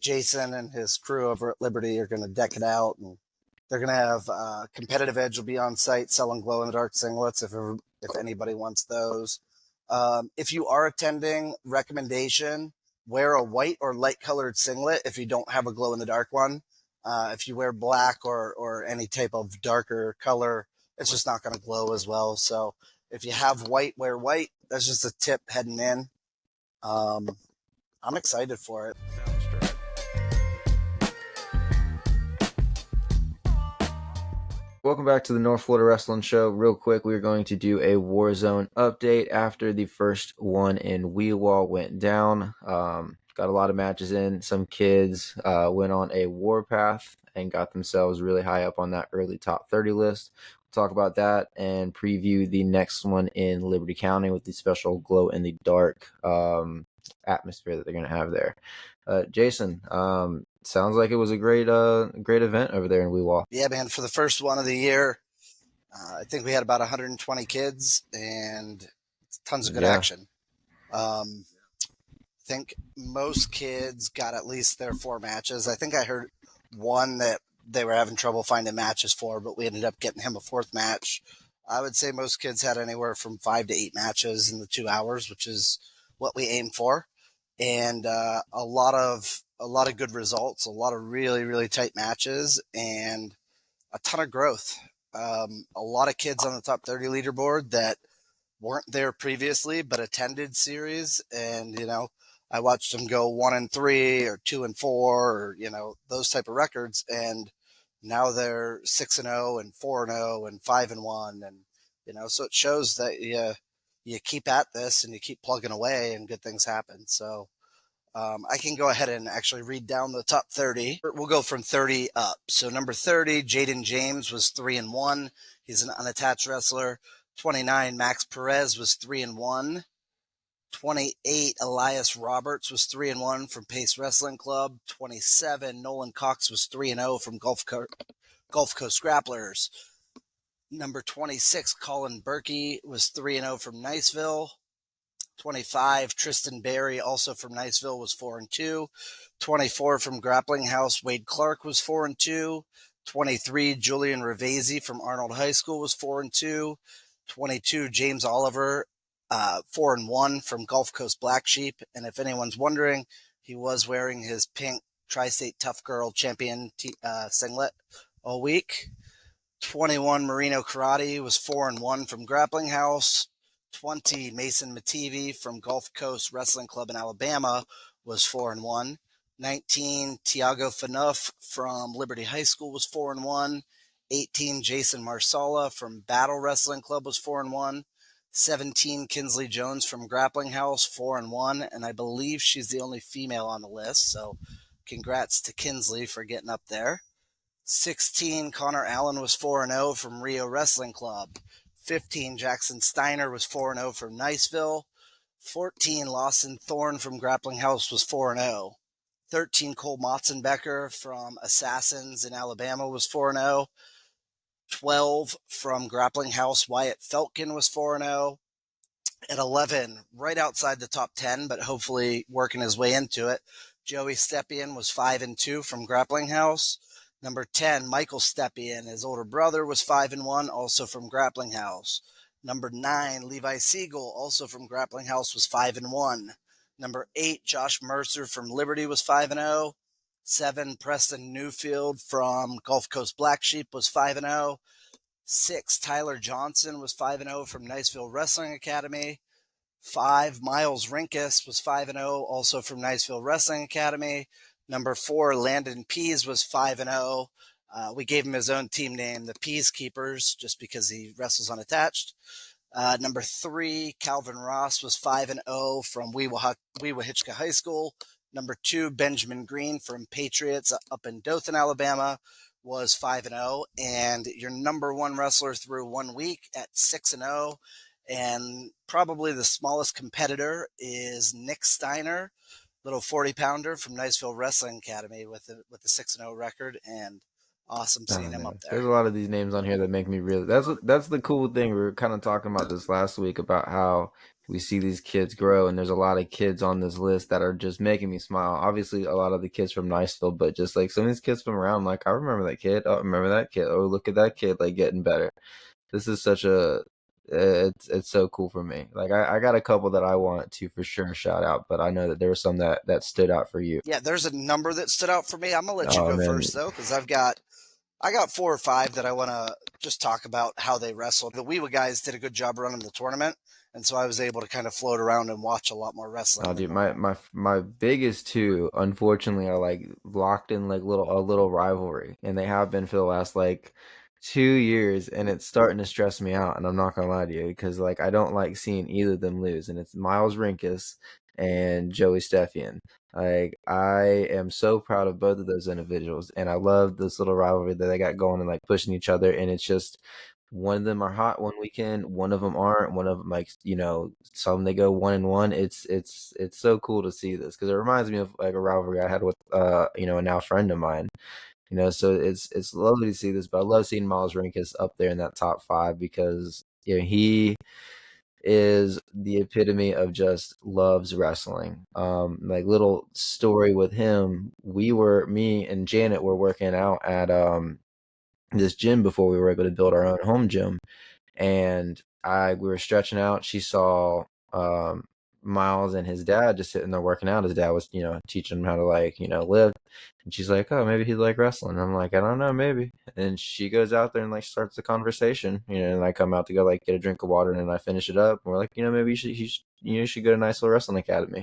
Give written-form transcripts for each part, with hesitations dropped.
Jason and his crew over at Liberty are going to deck it out, and they're going to have Competitive Edge will be on site selling glow in the dark singlets if anybody wants those. If you are attending, recommendation: wear a white or light colored singlet if you don't have a glow in the dark one. If you wear black or any type of darker color, it's just not going to glow as well. So if you have white, wear white. That's just a tip heading in. I'm excited for it. Welcome back to the North Florida Wrestling Show. Real quick, we're going to do a Warzone update after the first one in WeWa went down. Got a lot of matches in. Some kids went on a warpath and got themselves really high up on that early top 30 list. We'll talk about that and preview the next one in Liberty County with the special glow in the dark atmosphere that they're going to have there. Jason, sounds like it was a great event over there in WeWa. Yeah, man. For the first one of the year, I think we had about 120 kids and tons of good action. I think most kids got at least their 4 matches. I think I heard one that they were having trouble finding matches for, but we ended up getting him a 4th match. I would say most kids had anywhere from 5 to 8 matches in the 2 hours, which is what we aim for. And a lot of good results, a lot of really, really tight matches, and a ton of growth. A lot of kids on the top 30 leaderboard that weren't there previously but attended series, and I watched them go 1-3 or 2-4 or those type of records, and now they're 6-0 and 4-0 and 5-1, and so it shows that you keep at this and you keep plugging away and good things happen. So I can go ahead and actually read down the top 30. We'll go from 30 up. So number 30, Jaden James was 3-1. He's an unattached wrestler. 29, Max Perez was 3-1. 28, Elias Roberts was 3-1 from Pace Wrestling Club. 27, Nolan Cox was 3-0 from Gulf Coast Grapplers. Number 26, Colin Berkey was 3-0 from Niceville. 25, Tristan Berry, also from Niceville, was 4-2. 24 from Grappling House, Wade Clark was 4-2. 23, Julian Ravesi from Arnold High School was 4-2. 22, James Oliver, 4-1 from Gulf Coast Black Sheep. And if anyone's wondering, he was wearing his pink Tri-State Tough Girl Champion singlet all week. 21, Marino Karate was 4-1 from Grappling House. 20, Mason Mativi from Gulf Coast Wrestling Club in Alabama was 4-1. 19, Tiago Fanuff from Liberty High School was 4-1. 18, Jason Marsala from Battle Wrestling Club was 4-1. 17, Kinsley Jones from Grappling House, 4-1. And I believe she's the only female on the list. So congrats to Kinsley for getting up there. 16, Connor Allen was 4-0 from Rio Wrestling Club. 15, Jackson Steiner was 4-0 from Niceville. 14, Lawson Thorne from Grappling House was 4-0. 13, Cole Motzenbecker from Assassins in Alabama was 4-0. 12, from Grappling House, Wyatt Felkin was 4-0. At 11, right outside the top 10, but hopefully working his way into it, Joey Stepien was 5-2 from Grappling House. Number 10, Michael Stepien, his older brother, was 5-1, also from Grappling House. Number 9, Levi Siegel, also from Grappling House, was 5-1. Number 8, Josh Mercer from Liberty was 5-0. 7, Preston Newfield from Gulf Coast Black Sheep was 5-0. 6, Tyler Johnson was 5-0 from Niceville Wrestling Academy. 5, Miles Rinkus was 5-0, also from Niceville Wrestling Academy. Number 4, Landon Pease was 5-0. We gave him his own team name, the Peacekeepers, just because he wrestles unattached. Number 3, Calvin Ross was 5-0 from WeWa Hitchcock High School. Number 2, Benjamin Green from Patriots up in Dothan, Alabama, was 5-0. And your number 1 wrestler through 1 week at 6-0. And probably the smallest competitor is Nick Steiner, little 40-pounder from Niceville Wrestling Academy with a 6-0 record, and awesome seeing him up there. There's a lot of these names on here that make me really. That's the cool thing. We were kind of talking about this last week about how we see these kids grow, and there's a lot of kids on this list that are just making me smile. Obviously, a lot of the kids from Niceville, but just like some of these kids from around, like I remember that kid. Oh, I remember that kid. Oh, look at that kid, like getting better. This is such a it's so cool for me. Like I got a couple that I want to for sure shout out, but I know that there were some that stood out for you. Yeah, there's a number that stood out for me. I'm gonna let you Oh go man, first though, because I got 4 or 5 that I want to just talk about how they wrestled. The WeWa guys did a good job running the tournament, and so I was able to kind of float around and watch a lot more wrestling oh than dude, my normal. my my biggest two, unfortunately, are like locked in like a little rivalry, and they have been for the last like 2 years, and it's starting to stress me out. And I'm not gonna lie to you, because like I don't like seeing either of them lose, and it's Miles Rinkus and Joey Stepien. Like I am so proud of both of those individuals, and I love this little rivalry that they got going and like pushing each other, and it's just one of them are hot one weekend, one of them aren't, one of them like some they go 1-1. It's so cool to see this because it reminds me of like a rivalry I had with a now friend of mine. So it's lovely to see this, but I love seeing Miles Rinkus up there in that top five because he is the epitome of just loves wrestling. Like little story with him, me and Janet were working out at this gym before we were able to build our own home gym, and we were stretching out. She saw Miles and his dad just sitting there working out. His dad was teaching him how to lift, and she's like, oh, maybe he'd like wrestling. And I'm like, I don't know, maybe. And she goes out there and like starts the conversation, and I come out to go like get a drink of water, and then I finish it up, and we're like, maybe you should go to a nice little wrestling academy.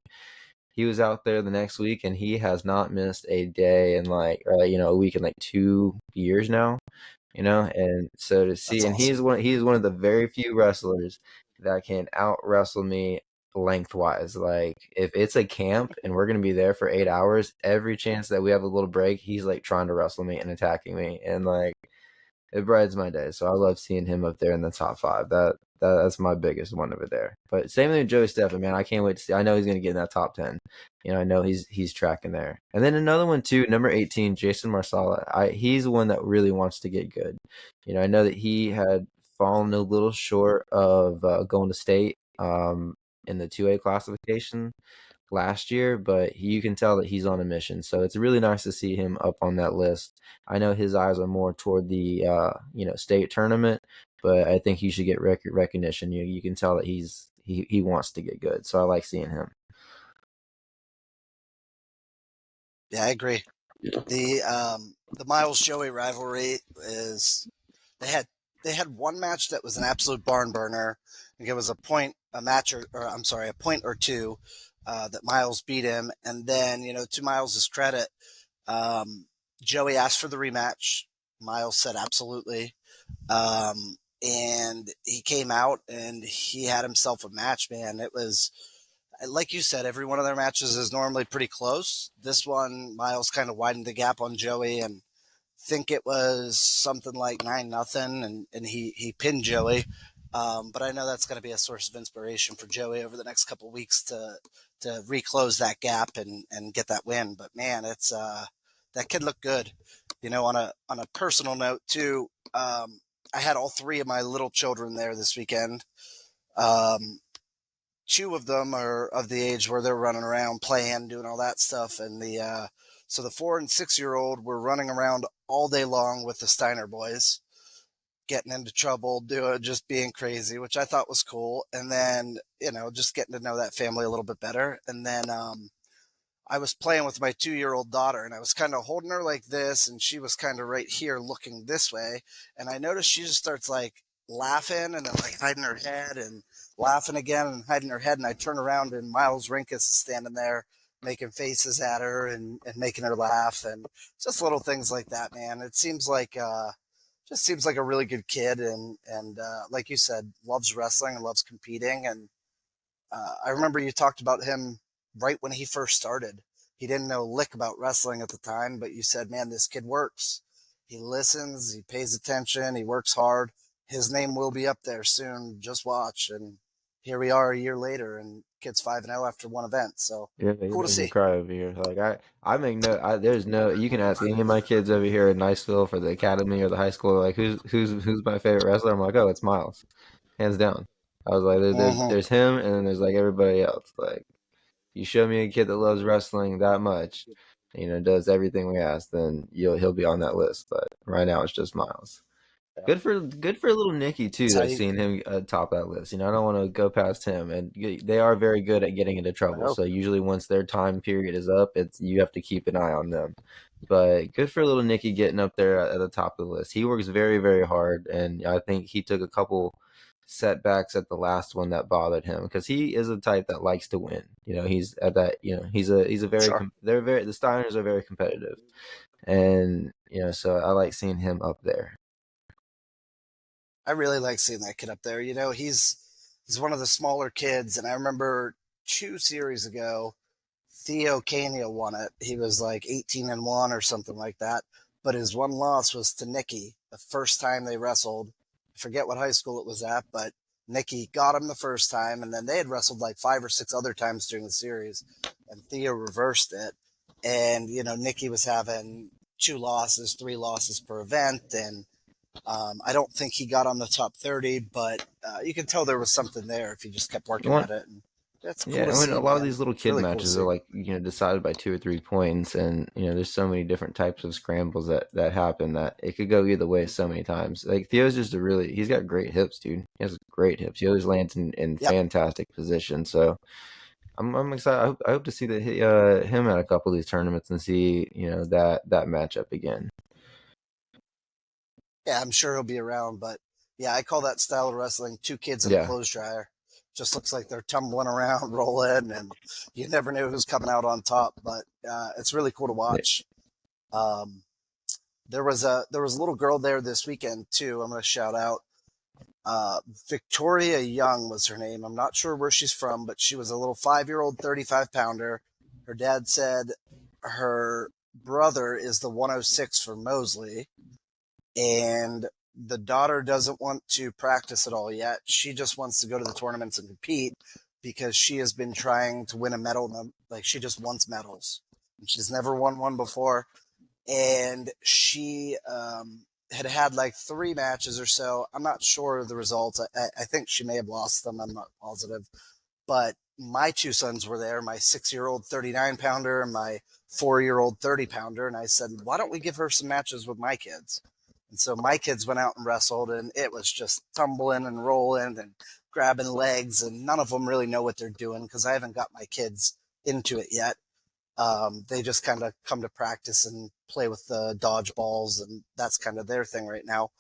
He was out there the next week, and he has not missed a day in a week in like 2 years now. And so to That's see, and awesome. he's one of the very few wrestlers that can out wrestle me lengthwise. Like if it's a camp and we're gonna be there for 8 hours, every chance that we have a little break, he's like trying to wrestle me and attacking me, and like it brightens my day. So I love seeing him up there in the top five. That's my biggest one over there. But same thing with Joey Stephen, man. I can't wait to see. I know he's gonna get in that top 10. I know he's tracking there. And then another one too, number 18, Jason Marsala. He's the one that really wants to get good. I know that he had fallen a little short of going to state in the 2A classification last year, but you can tell that he's on a mission. So it's really nice to see him up on that list. I know his eyes are more toward the state tournament, but I think he should get recognition. You can tell that he wants to get good. So I like seeing him. Yeah, I agree. The Miles Joey rivalry is they had they had one match that was an absolute barn burner. I think it was a match, or I'm sorry, a point or two that Miles beat him, and then to Miles's credit, um, Joey asked for the rematch. Miles said absolutely, and he came out and he had himself a match. Man, it was like you said, every one of their matches is normally pretty close. This one, Miles kind of widened the gap on Joey, and think it was something like 9-0, and he pinned Joey. But I know that's going to be a source of inspiration for Joey over the next couple of weeks to reclose that gap and get that win. But man, it's that kid looked good. On a personal note too, I had all 3 of my little children there this weekend. Um, 2 of them are of the age where they're running around playing, doing all that stuff, and the 4 and 6-year-old were running around all day long with the Steiner boys, getting into trouble, doing just being crazy, which I thought was cool. And then just getting to know that family a little bit better. And then I was playing with my 2-year-old daughter, and I was kind of holding her like this, and she was kind of right here looking this way. And I noticed she just starts like laughing and then like hiding her head and laughing again and hiding her head. And I turn around, and Miles Rinkus is standing there making faces at her and making her laugh. And just little things like that, man. It seems like just seems like a really good kid, and like you said, loves wrestling and loves competing. And I remember you talked about him right when he first started. He didn't know a lick about wrestling at the time, but you said, man, this kid works. He listens, he pays attention, he works hard. His name will be up there soon. Just watch. And here we are a year later, and kid's 5-0 after one event. So Yeah, you cool to made me see. cry over here. Like I make no. There's no. You can ask any of my kids over here in Niceville for the academy or the high school. Like who's my favorite wrestler? I'm like, oh, it's Miles, hands down. I was like, Mm-hmm. there's him, and then there's like everybody else. Like, you show me a kid that loves wrestling that much, does everything we ask, then he'll be on that list. But right now, it's just Miles. Yeah. Good for little Nicky too. That's how That's you. seeing him top that list. I don't want to go past him, and they are very good at getting into I trouble. know. So usually once their time period is up, it's you have to keep an eye on them. But good for little Nicky getting up there at the top of the list. He works very very hard, and I think he took a couple setbacks at the last one that bothered him because he is a type that likes to win. He's at that. He's a very Sure. they're very the Steiners are very competitive, and so I like seeing him up there. I really like seeing that kid up there. He's one of the smaller kids, and I remember 2 series ago, Theo Cania won it. He was like 18-1 or something like that. But his one loss was to Nicky the first time they wrestled. I forget what high school it was at, but Nicky got him the first time, and then they had wrestled like 5 or 6 other times during the series, and Theo reversed it. And Nicky was having 2 losses, 3 losses per event, and I don't think he got on the top 30, but you can tell there was something there if he just kept working One, at it. And that's cool Yeah, to I mean, a see, lot of man. these little kid Really cool to matches are see. like decided by 2 or 3 points, and there's so many different types of scrambles that happen that it could go either way so many times. Like Theo's just he's got great hips, dude. He has great hips. He always lands in Yep. fantastic position. So I'm excited. I hope to see him at a couple of these tournaments and see that matchup again. Yeah, I'm sure he'll be around, but yeah, I call that style of wrestling 2 kids in a Yeah, clothes dryer. Just looks like they're tumbling around, rolling, and you never know who's coming out on top. But it's really cool to yeah. watch. Um, there was a little girl there this weekend too. I'm going to shout out. Victoria Young was her name. I'm not sure where she's from, but she was a little 5-year-old 35 pounder. Her dad said her brother is the 106 for Mosley, and the daughter doesn't want to practice at all yet. She just wants to go to the tournaments and compete because she has been trying to win a medal. Like, she just wants medals. And she's never won one before. And she had like 3 matches or so. I'm not sure of the results. I think she may have lost them. I'm not positive. But my 2 sons were there, my 6-year-old 39 pounder and my 4-year-old 30 pounder. And I said, why don't we give her some matches with my kids? And so my kids went out and wrestled, and it was just tumbling and rolling and grabbing legs. And none of them really know what they're doing because I haven't got my kids into it yet. They just kind of come to practice and play with the dodgeballs, and that's kind of their thing right now.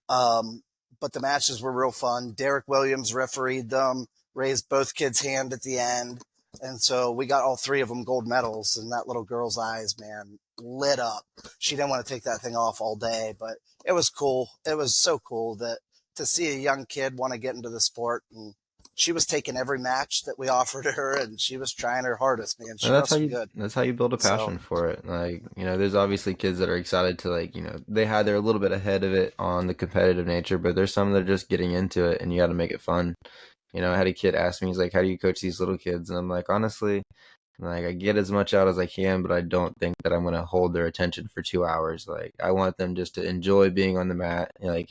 Um, but the matches were real fun. Derek Williams refereed them, raised both kids' hand at the end. And so we got all 3 of them gold medals, and that little girl's eyes, man, lit up. She didn't want to take that thing off all day, but it was cool. It was so cool that to see a young kid want to get into the sport. And she was taking every match that we offered her, and she was trying her hardest, man. And She wrestled good. that's how you build a So, passion for it. Like, there's obviously kids that are excited to like, they're a little bit ahead of it on the competitive nature, but there's some that are just getting into it and you got to make it fun. I had a kid ask me, he's like, "How do you coach these little kids?" And I'm like, honestly, like I get as much out as I can, but I don't think that I'm going to hold their attention for 2 hours. Like I want them just to enjoy being on the mat, like,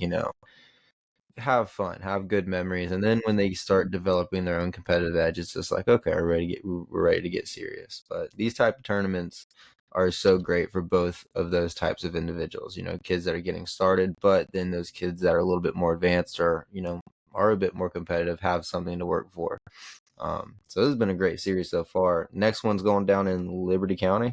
have fun, have good memories, and then when they start developing their own competitive edge, it's just like, okay, we're ready to get serious. But these type of tournaments are so great for both of those types of individuals. Kids that are getting started, but then those kids that are a little bit more advanced or are a bit more competitive have something to work for. So this has been a great series so far. Next one's going down in Liberty County.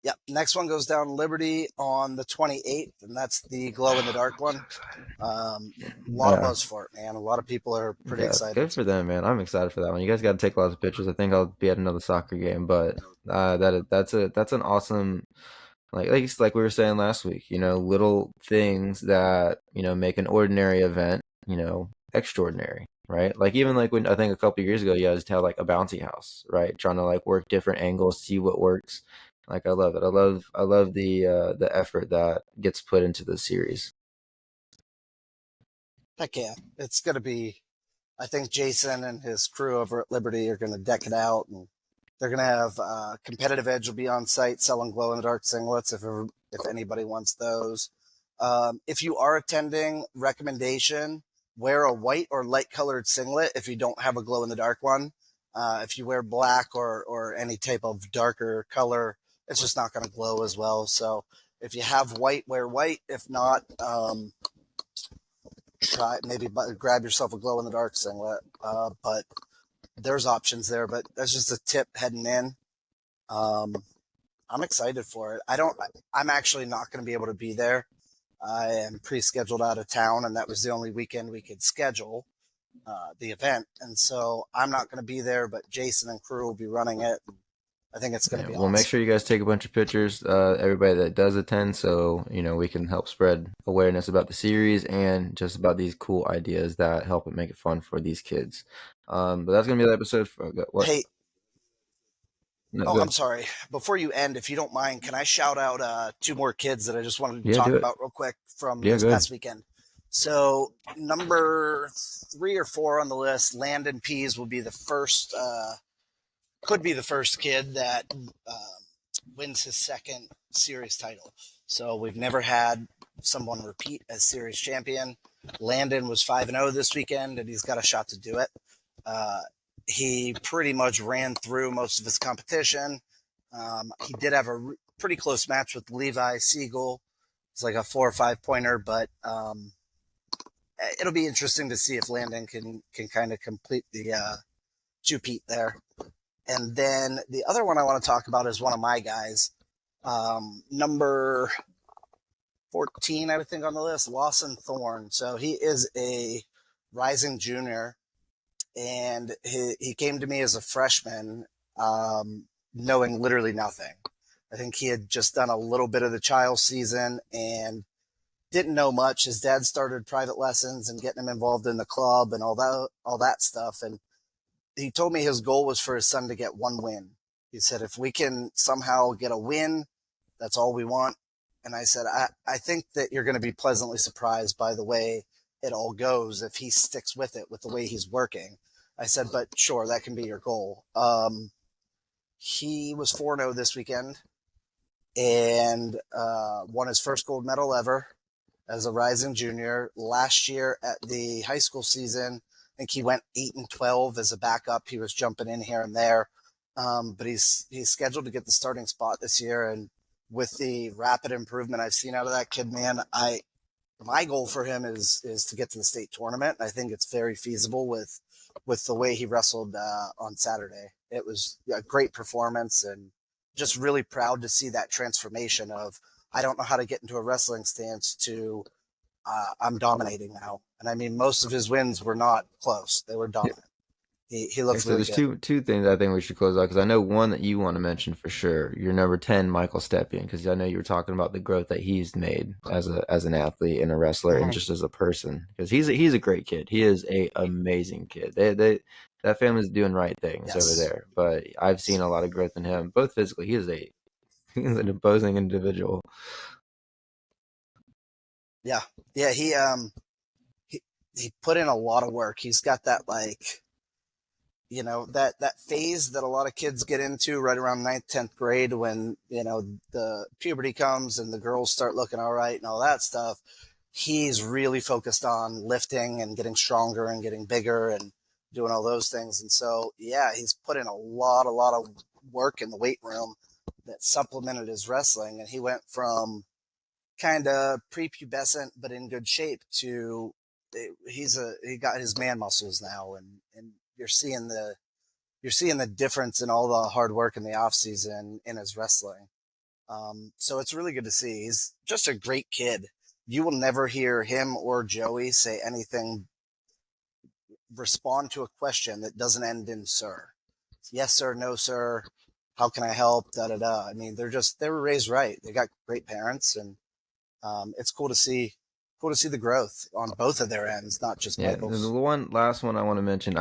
yep. Next one goes down Liberty on the 28th, and that's the glow in the dark I'm so one. excited. A lot of Yeah. buzz for it, man. A lot of people are pretty Yeah, good excited. for them, man. I'm excited for that one. You guys got to take lots of pictures. I think I'll be at another soccer game, but that's an awesome like we were saying last week. Little things that make an ordinary event extraordinary, right? Like even like when I think a couple of years ago, you guys had like a bouncy house, right? Trying to like work different angles, see what works. Like I love it. I love the effort that gets put into the series. Heck yeah. It's going to be, I think Jason and his crew over at Liberty are going to deck it out, and they're going to have Competitive Edge will be on site selling glow in the dark singlets if anybody wants those. If you are attending, recommendation, wear a white or light colored singlet if you don't have a glow in the dark one. If you wear black or any type of darker color, it's just not going to glow as well. So if you have white, wear white. If not, try maybe grab yourself a glow in the dark singlet. But there's options there. But that's just a tip heading in. I'm excited for it. I'm actually not going to be able to be there. I am pre-scheduled out of town, and that was the only weekend we could schedule the event. And so I'm not going to be there, but Jason and crew will be running it. I think it's going to be Well, awesome. make sure you guys take a bunch of pictures, everybody that does attend, so we can help spread awareness about the series and just about these cool ideas that help it make it fun for these kids. But that's gonna be the episode for what? Hey, No, oh, go I'm ahead. sorry. Before you end, if you don't mind, can I shout out two more kids that I just wanted to Yeah, do talk it. about real quick from Yeah, this go ahead. past weekend? So number 3 or 4 on the list, Landon Pease will be the first. Could be the first kid that wins his second series title. So we've never had someone repeat as series champion. Landon was 5-0 this weekend, and he's got a shot to do it. He pretty much ran through most of his competition. He did have a pretty close match with Levi Siegel. It's like a 4 or 5 pointer, but it'll be interesting to see if Landon can kind of complete the two-peat there. And then the other one I want to talk about is one of my guys, number 14, I would think, on the list, Lawson Thorne. So he is a rising junior, and he came to me as a freshman, knowing literally nothing. I think he had just done a little bit of the child season and didn't know much. His dad started private lessons and getting him involved in the club and all that stuff. And he told me his goal was for his son to get one win. He said, if we can somehow get a win, that's all we want. And I said, I think that you're going to be pleasantly surprised by the way it all goes if he sticks with it, with the way he's working. I said, but sure, that can be your goal. He was 4-0 this weekend and won his first gold medal ever as a rising junior. Last year at the high school season, I think he went 8-12 as a backup. He was jumping in here and there, but he's scheduled to get the starting spot this year. And with the rapid improvement I've seen out of that kid, man, my goal for him is to get to the state tournament. I think it's very feasible with the way he wrestled on Saturday. It was a great performance, and just really proud to see that transformation of I don't know how to get into a wrestling stance to I'm dominating now. And I mean, most of his wins were not close; they were dominant. He Okay, looked so really there's good. two things I think we should close out because I know one that you want to mention for sure. Your number 10, Michael Stepien, because I know you were talking about the growth that he's made as an athlete and a wrestler and Mm-hmm. just as a person. Because he's a great kid. He is a amazing kid. That family's doing right things over Yes. there. But I've seen a lot of growth in him, both physically. He's an imposing individual. Yeah. Yeah. He he put in a lot of work. He's got that that phase that a lot of kids get into right around 9th, 10th grade when the puberty comes and the girls start looking all right and all that stuff. He's really focused on lifting and getting stronger and getting bigger and doing all those things. And so yeah, he's put in a lot of work in the weight room that supplemented his wrestling, and he went from kind of prepubescent but in good shape to he got his man muscles now, and you're seeing the difference in all the hard work in the off season in his wrestling. So it's really good to see. He's just a great kid. You will never hear him or Joey say anything, respond to a question that doesn't end in sir. Yes, sir, no, sir. How can I help? Da da da. I mean, they were raised right. They got great parents, and it's cool to see the growth on both of their ends, not just Yeah, the Michael's. one last one I want to mention,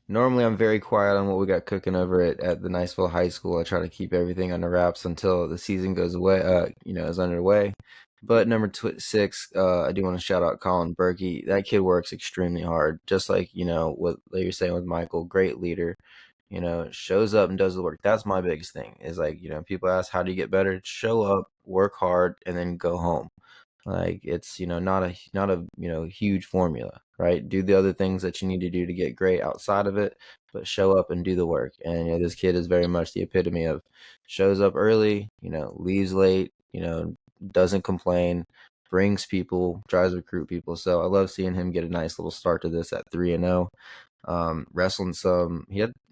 normally I'm very quiet on what we got cooking over at the Niceville High School. I try to keep everything under wraps until the season goes away, is underway. But number 6, I do want to shout out Colin Berkey. That kid works extremely hard, just like what you're saying with Michael. Great leader, shows up and does the work. That's my biggest thing. Is like people ask how do you get better? Show up, work hard, and then go home. Like it's not a huge formula, right? Do the other things that you need to do to get great outside of it, but show up and do the work. And this kid is very much the epitome of shows up early, leaves late, doesn't complain, brings people, tries to recruit people. So I love seeing him get a nice little start to this at 3-0. Wrestling some.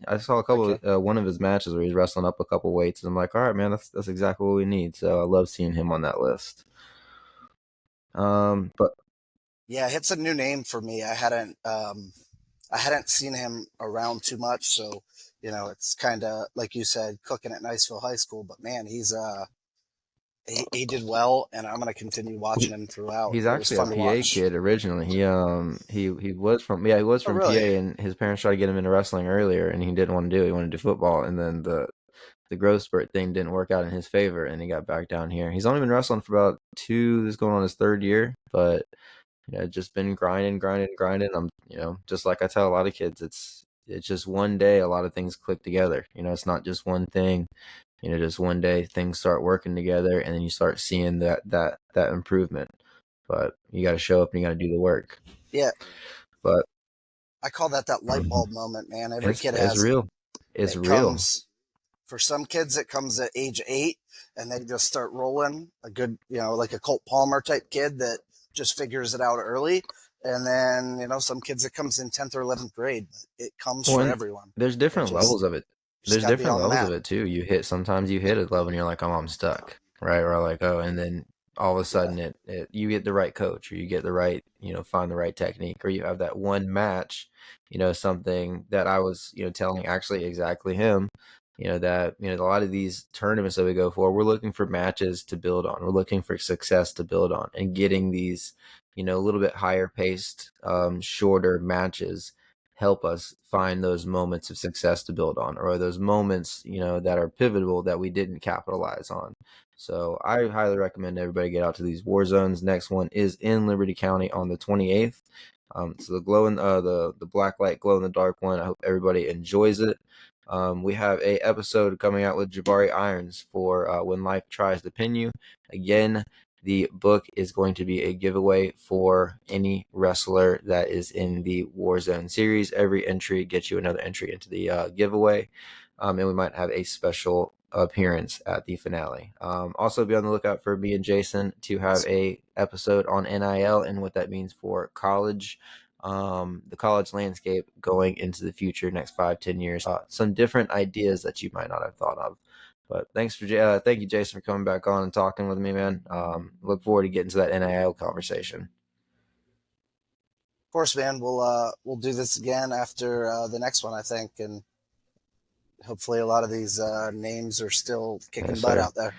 I saw a couple. Okay. One of his matches where he's wrestling up a couple weights, and I'm like, all right, man, that's exactly what we need. So I love seeing him on that list. But Yeah, Hit's a new name for me. I hadn't seen him around too much, so it's kind of like you said, cooking at Niceville High School. But man, he did well, and I'm gonna continue watching him throughout. he's It was actually a fun to PA watch. kid originally. He was from he was Oh, from PA, really? and his parents tried to get him into wrestling earlier, and he didn't want to do it. He wanted to do football, and then the growth spurt thing didn't work out in his favor, and he got back down here. He's only been wrestling for about this is going on his third year, but just been grinding, grinding, grinding. I'm just like I tell a lot of kids, it's just one day a lot of things click together. It's not just one thing. Just one day things start working together, and then you start seeing that improvement. But you got to show up and you got to do the work. Yeah, But I call that light mhm, bulb moment, man. Every it's kid it's has it. real. It's It real. comes for some kids. It comes at age 8, and they just start rolling. A good, like a Colt Palmer type kid that just figures it out early. And then some kids it comes in 10th or 11th grade. It comes for When everyone. there's It different just levels of it. just There's got to be different on the levels of mat. it too. Sometimes you hit a level and you're like, oh, I'm stuck, right? Or like, oh, and then all of a Yeah, sudden you get the right coach, or you get the right, find the right technique, or you have that one match, something that I was, telling actually exactly him, that, a lot of these tournaments that we go for, we're looking for matches to build on. We're looking for success to build on, and getting these, a little bit higher paced, shorter matches help us find those moments of success to build on, or those moments that are pivotal that we didn't capitalize on. So I highly recommend everybody get out to these war zones. Next one is in Liberty County on the 28th. So the black light glow in the dark one, I hope everybody enjoys it. We have a episode coming out with Jabari Irons for When Life Tries to Pin You. Again, the book is going to be a giveaway for any wrestler that is in the Warzone series. Every entry gets you another entry into the giveaway, and we might have a special appearance at the finale. Also, be on the lookout for me and Jason to have awesome. a episode on NIL and what that means for college. The college landscape going into the future, next 5-10 years, some different ideas that you might not have thought of. But thank you, Jason, for coming back on and talking with me, man. Look forward to getting to that NIL conversation. Of course, man. We'll do this again after the next one, I think, and hopefully a lot of these names are still kicking Yes, butt sir. out there.